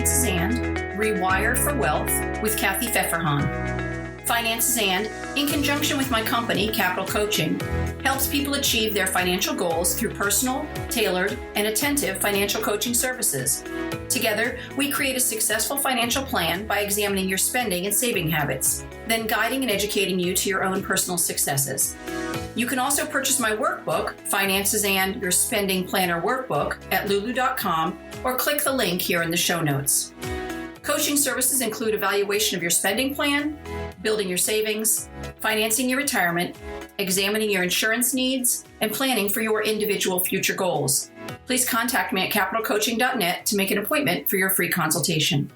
Finances and Rewire for Wealth with Kathy Pfeffer-Hahn. Finances and, in conjunction with my company, Capital Coaching, helps people achieve their financial goals through personal, tailored, and attentive financial coaching services. Together, we create a successful financial plan by examining your spending and saving habits, then guiding and educating you to your own personal successes. You can also purchase my workbook, Finances and Your Spending Planner Workbook, at lulu.com or click the link here in the show notes. Coaching services include evaluation of your spending plan, building your savings, financing your retirement, examining your insurance needs, and planning for your individual future goals. Please contact me at capitalcoaching.net to make an appointment for your free consultation.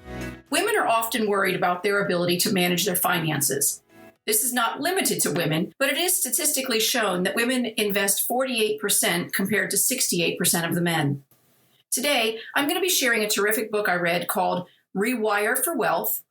Women are often worried about their ability to manage their finances. This is not limited to women, but it is statistically shown that women invest 48% compared to 68% of the men. Today, I'm going to be sharing a terrific book I read called Rewire for Wealth: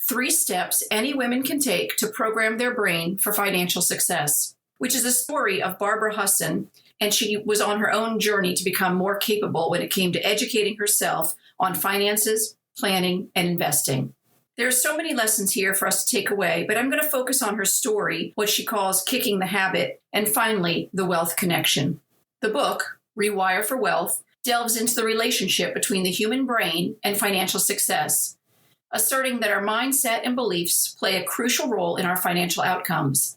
3 Steps Any Women Can Take to Program Their Brain for Financial Success, which is a story of Pfeffer-Hahn, and she was on her own journey to become more capable when it came to educating herself on finances, planning, and investing. There are so many lessons here for us to take away, but I'm going to focus on her story, what she calls kicking the habit, and finally, the wealth connection. The book, Rewire for Wealth, delves into the relationship between the human brain and financial success, asserting that our mindset and beliefs play a crucial role in our financial outcomes.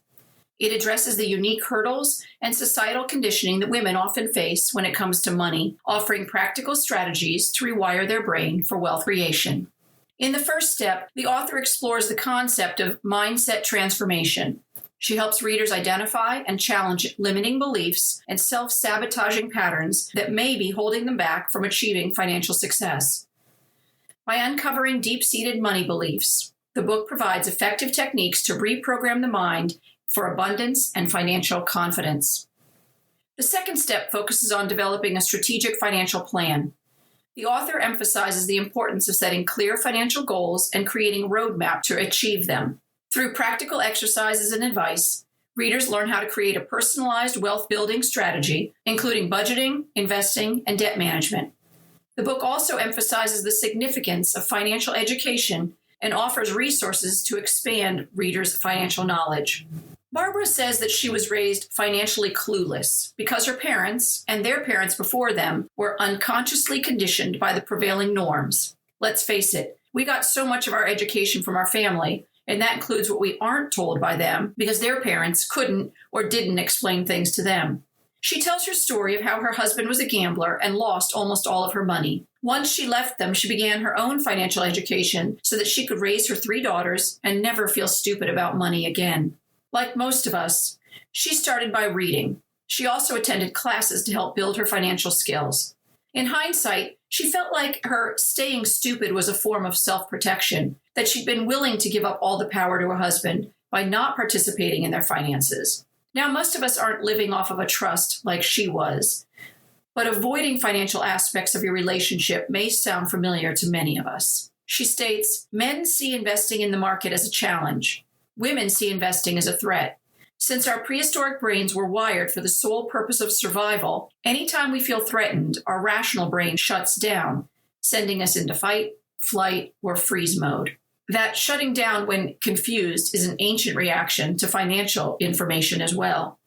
It addresses the unique hurdles and societal conditioning that women often face when it comes to money, offering practical strategies to rewire their brain for wealth creation. In the first step, the author explores the concept of mindset transformation. She helps readers identify and challenge limiting beliefs and self-sabotaging patterns that may be holding them back from achieving financial success. By uncovering deep-seated money beliefs, the book provides effective techniques to reprogram the mind for abundance and financial confidence. The second step focuses on developing a strategic financial plan. The author emphasizes the importance of setting clear financial goals and creating a roadmap to achieve them. Through practical exercises and advice, readers learn how to create a personalized wealth-building strategy, including budgeting, investing, and debt management. The book also emphasizes the significance of financial education and offers resources to expand readers' financial knowledge. Barbara says that she was raised financially clueless because her parents and their parents before them were unconsciously conditioned by the prevailing norms. Let's face it, we got so much of our education from our family, and that includes what we aren't told by them because their parents couldn't or didn't explain things to them. She tells her story of how her husband was a gambler and lost almost all of her money. Once she left them, she began her own financial education so that she could raise her 3 daughters and never feel stupid about money again. Like most of us, she started by reading. She also attended classes to help build her financial skills. In hindsight, she felt like her staying stupid was a form of self-protection, that she'd been willing to give up all the power to her husband by not participating in their finances. Now, most of us aren't living off of a trust like she was, but avoiding financial aspects of your relationship may sound familiar to many of us. She states, men see investing in the market as a challenge. Women see investing as a threat. Since our prehistoric brains were wired for the sole purpose of survival, anytime we feel threatened, our rational brain shuts down, sending us into fight, flight, or freeze mode. That shutting down when confused is an ancient reaction to financial information as well.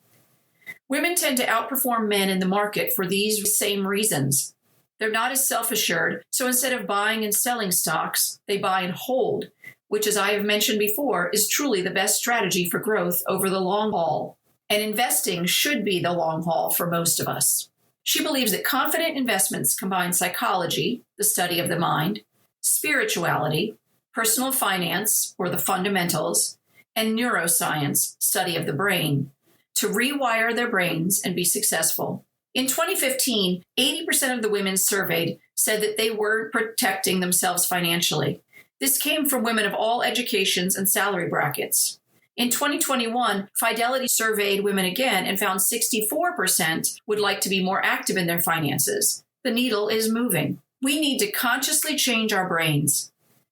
Women tend to outperform men in the market for these same reasons. They're not as self-assured, so instead of buying and selling stocks, they buy and hold, which, as I have mentioned before, is truly the best strategy for growth over the long haul. And investing should be the long haul for most of us. She believes that confident investments combine psychology, the study of the mind, spirituality, personal finance, or the fundamentals, and neuroscience, study of the brain, to rewire their brains and be successful. In 2015, 80% of the women surveyed said that they were protecting themselves financially. This came from women of all educations and salary brackets. In 2021, Fidelity surveyed women again and found 64% would like to be more active in their finances. The needle is moving. We need to consciously change our brains.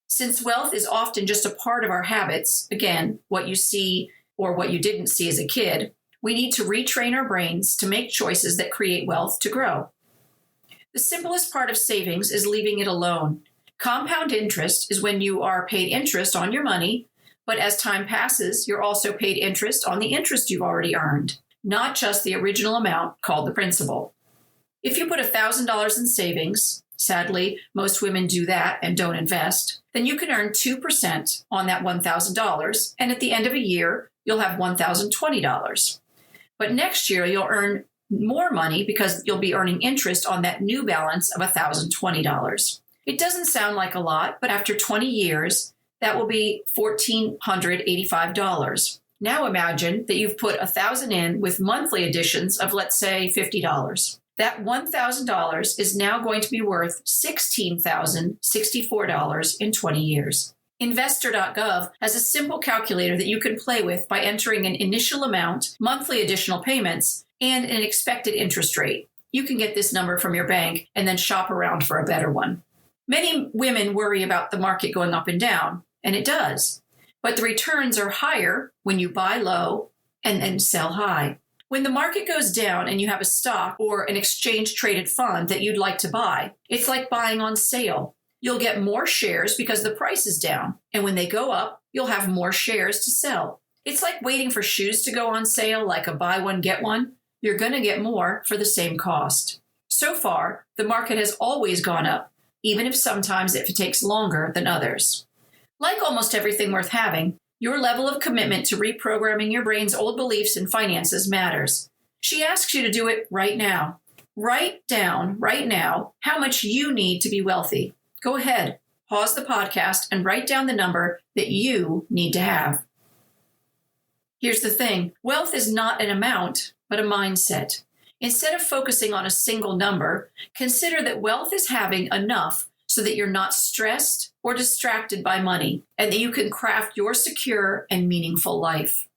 Since wealth is often just a part of our habits, again, what you see or what you didn't see as a kid, we need to retrain our brains to make choices that create wealth to grow. The simplest part of savings is leaving it alone. Compound interest is when you are paid interest on your money, but as time passes, you're also paid interest on the interest you've already earned, not just the original amount called the principal. If you put $1,000 in savings, sadly, most women do that and don't invest, then you can earn 2% on that $1,000, and at the end of a year, you'll have $1,020. But next year, you'll earn more money because you'll be earning interest on that new balance of $1,020. It doesn't sound like a lot, but after 20 years, that will be $1,485. Now imagine that you've put $1,000 in with monthly additions of, let's say, $50. That $1,000 is now going to be worth $16,064 in 20 years. Investor.gov has a simple calculator that you can play with by entering an initial amount, monthly additional payments, and an expected interest rate. You can get this number from your bank and then shop around for a better one. Many women worry about the market going up and down, and it does. But the returns are higher when you buy low and then sell high. When the market goes down and you have a stock or an exchange-traded fund that you'd like to buy, it's like buying on sale. You'll get more shares because the price is down, and when they go up, you'll have more shares to sell. It's like waiting for shoes to go on sale, like a buy one, get one. You're going to get more for the same cost. So far, the market has always gone up, even if sometimes it takes longer than others. Like almost everything worth having, your level of commitment to reprogramming your brain's old beliefs in finances matters. She asks you to do it right now. Write down right now how much you need to be wealthy. Go ahead, pause the podcast, and write down the number that you need to have. Here's the thing. Wealth is not an amount, but a mindset. Instead of focusing on a single number, consider that wealth is having enough so that you're not stressed or distracted by money, and that you can craft your secure and meaningful life.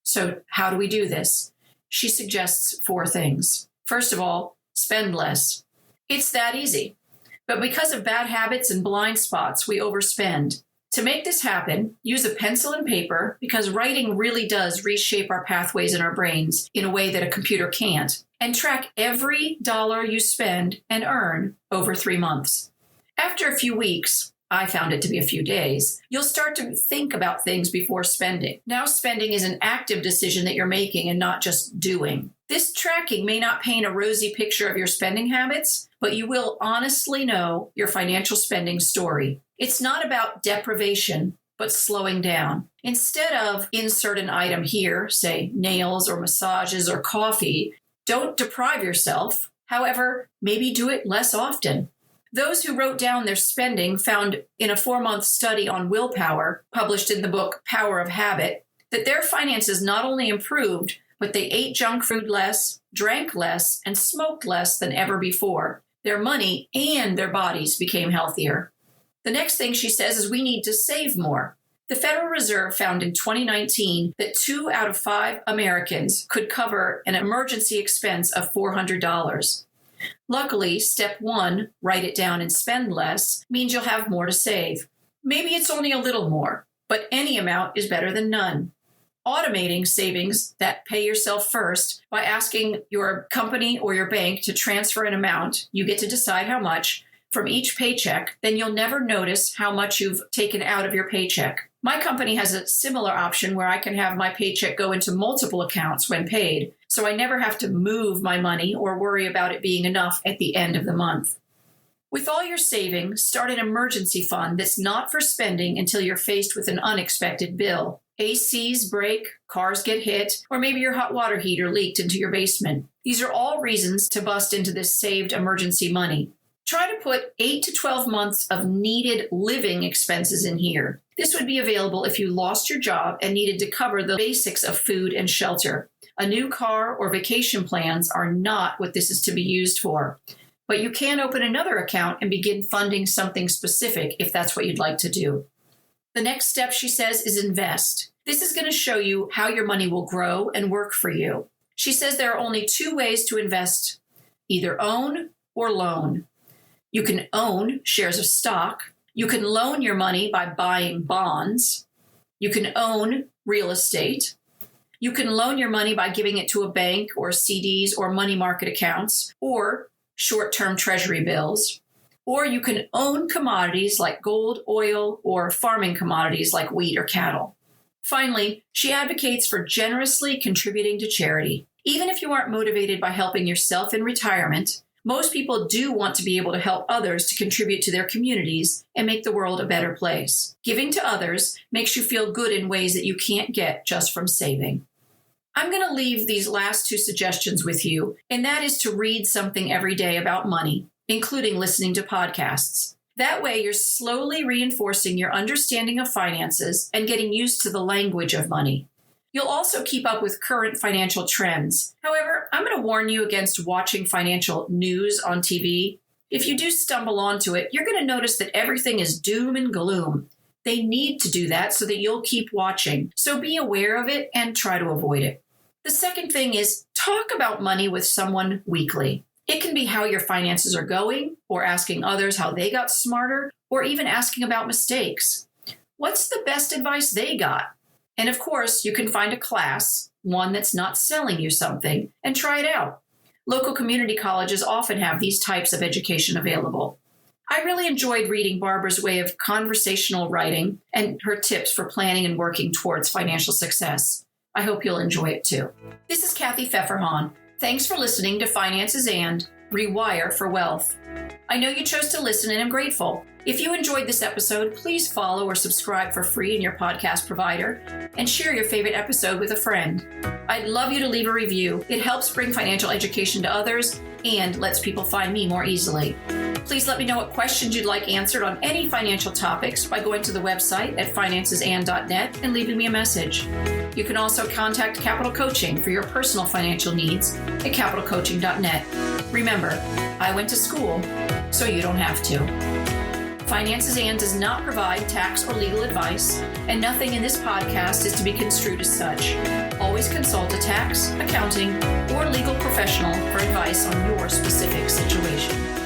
So how do we do this? She suggests 4 things. First of all, spend less. It's that easy. But because of bad habits and blind spots, we overspend. To make this happen, use a pencil and paper, because writing really does reshape our pathways in our brains in a way that a computer can't, and track every dollar you spend and earn over 3 months. After a few weeks, I found it to be a few days, you'll start to think about things before spending. Now spending is an active decision that you're making and not just doing. This tracking may not paint a rosy picture of your spending habits, but you will honestly know your financial spending story. It's not about deprivation, but slowing down. Instead of insert an item here, say nails or massages or coffee, don't deprive yourself. However, maybe do it less often. Those who wrote down their spending found in a 4-month study on willpower, published in the book Power of Habit, that their finances not only improved, but they ate junk food less, drank less, and smoked less than ever before. Their money and their bodies became healthier. The next thing she says is we need to save more. The Federal Reserve found in 2019 that 2 out of 5 Americans could cover an emergency expense of $400. Luckily, step 1, write it down and spend less, means you'll have more to save. Maybe it's only a little more, but any amount is better than none. Automating savings that pay yourself first by asking your company or your bank to transfer an amount, you get to decide how much, from each paycheck, then you'll never notice how much you've taken out of your paycheck. My company has a similar option where I can have my paycheck go into multiple accounts when paid, so I never have to move my money or worry about it being enough at the end of the month. With all your savings, start an emergency fund that's not for spending until you're faced with an unexpected bill. ACs break, cars get hit, or maybe your hot water heater leaked into your basement. These are all reasons to bust into this saved emergency money. Try to put 8 to 12 months of needed living expenses in here. This would be available if you lost your job and needed to cover the basics of food and shelter. A new car or vacation plans are not what this is to be used for. But you can open another account and begin funding something specific if that's what you'd like to do. The next step, she says, is invest. This is going to show you how your money will grow and work for you. She says there are only 2 ways to invest, either own or loan. You can own shares of stock. You can loan your money by buying bonds. You can own real estate. You can loan your money by giving it to a bank or CDs or money market accounts or short-term treasury bills. Or you can own commodities like gold, oil, or farming commodities like wheat or cattle. Finally, she advocates for generously contributing to charity. Even if you aren't motivated by helping yourself in retirement, most people do want to be able to help others to contribute to their communities and make the world a better place. Giving to others makes you feel good in ways that you can't get just from saving. I'm going to leave these last two suggestions with you, and that is to read something every day about money, including listening to podcasts. That way, you're slowly reinforcing your understanding of finances and getting used to the language of money. You'll also keep up with current financial trends. However, I'm going to warn you against watching financial news on TV. If you do stumble onto it, you're going to notice that everything is doom and gloom. They need to do that so that you'll keep watching. So be aware of it and try to avoid it. The second thing is talk about money with someone weekly. It can be how your finances are going, or asking others how they got smarter, or even asking about mistakes. What's the best advice they got? And of course, you can find a class, one that's not selling you something, and try it out. Local community colleges often have these types of education available. I really enjoyed reading Barbara's way of conversational writing and her tips for planning and working towards financial success. I hope you'll enjoy it too. This is Kathy Pfeffer-Hahn. Thanks for listening to Finances and Rewire for Wealth. I know you chose to listen and I'm grateful. If you enjoyed this episode, please follow or subscribe for free in your podcast provider and share your favorite episode with a friend. I'd love you to leave a review. It helps bring financial education to others and lets people find me more easily. Please let me know what questions you'd like answered on any financial topics by going to the website at financesand.net and leaving me a message. You can also contact Capital Coaching for your personal financial needs at capitalcoaching.net. Remember, I went to school, so you don't have to. Finances and does not provide tax or legal advice, and nothing in this podcast is to be construed as such. Always consult a tax, accounting, or legal professional for advice on your specific situation.